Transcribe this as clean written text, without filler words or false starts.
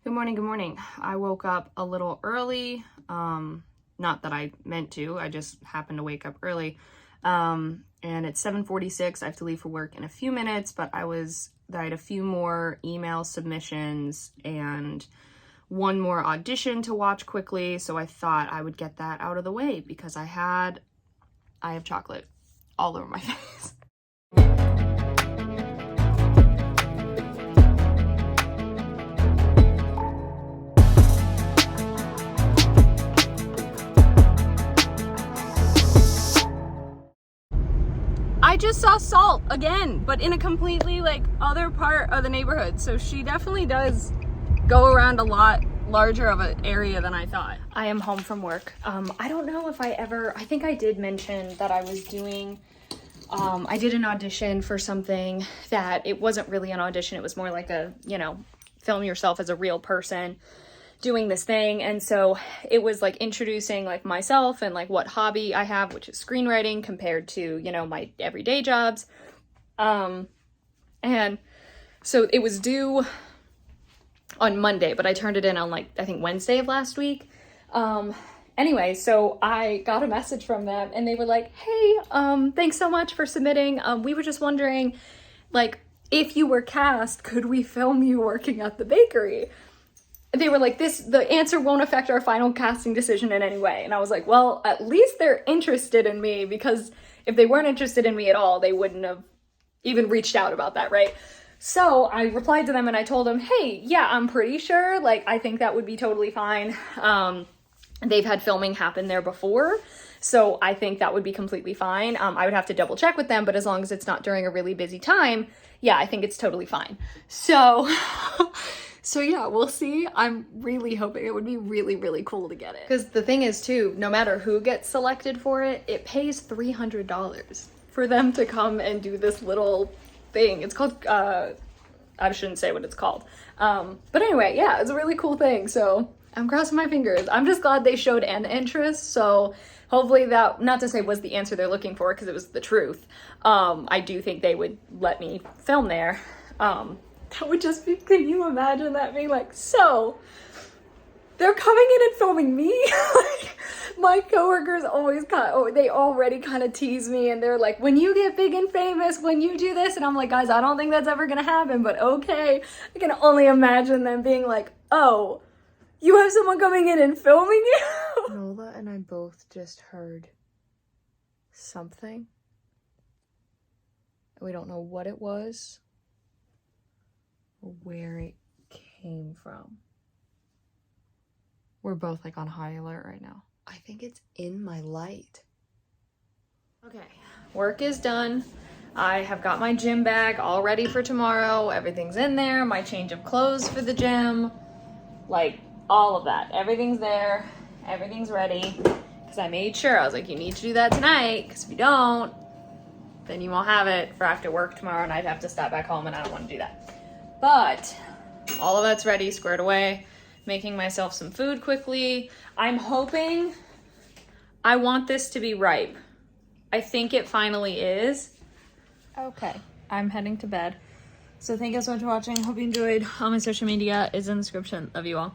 Good morning, good morning. I woke up a little early. Not that I meant to, I just happened to wake up early. And it's 7:46. I have to leave for work in a few minutes, but I had a few more email submissions and one more audition to watch quickly, so I thought I would get that out of the way because I have chocolate all over my face. I just saw Salt again, but in a completely other part of the neighborhood. So she definitely does go around a lot larger of an area than I thought. I am home from work. I don't know if I think I did mention that I was doing, I did an audition for something that it wasn't really an audition. It was more like a, film yourself as a real person doing this thing. And so it was introducing myself and what hobby I have, which is screenwriting, compared to, my everyday jobs. And so it was due on Monday, but I turned it in on I think Wednesday of last week. Anyway, so I got a message from them and they were like, hey, thanks so much for submitting. We were just wondering, if you were cast, could we film you working at the bakery? They were like, the answer won't affect our final casting decision in any way. And I was like, well, at least they're interested in me, because if they weren't interested in me at all, they wouldn't have even reached out about that, right? So I replied to them and I told them, hey, yeah, I'm pretty sure, I think that would be totally fine. They've had filming happen there before, so I think that would be completely fine. I would have to double check with them, but as long as it's not during a really busy time, yeah, I think it's totally fine. So... So yeah, we'll see. I'm really hoping it would be really, really cool to get it. Because the thing is too, no matter who gets selected for it, it pays $300 for them to come and do this little thing. It's called, I shouldn't say what it's called. But anyway, yeah, it's a really cool thing. So I'm crossing my fingers. I'm just glad they showed an interest. So hopefully that, not to say was the answer they're looking for, because it was the truth. I do think they would let me film there. That would just be, can you imagine that being so they're coming in and filming me? My coworkers they already kind of tease me and they're like, when you get big and famous, when you do this, and I'm like, guys, I don't think that's ever gonna happen, but okay. I can only imagine them being like, oh, you have someone coming in and filming you? Nola and I both just heard something. We don't know what it was, where it came from. We're both on high alert right now. I think it's in my light. Okay, work is done. I have got my gym bag all ready for tomorrow. Everything's in there. My change of clothes for the gym. All of that. Everything's there. Everything's ready. Because I made sure. I was like, you need to do that tonight. Because if you don't, then you won't have it for after work tomorrow. And I'd have to stop back home and I don't want to do that. But all of that's ready, squared away, making myself some food quickly. I'm hoping, I want this to be ripe. I think it finally is. Okay, I'm heading to bed. So thank you so much for watching. Hope you enjoyed. All my social media is in the description. Love you all.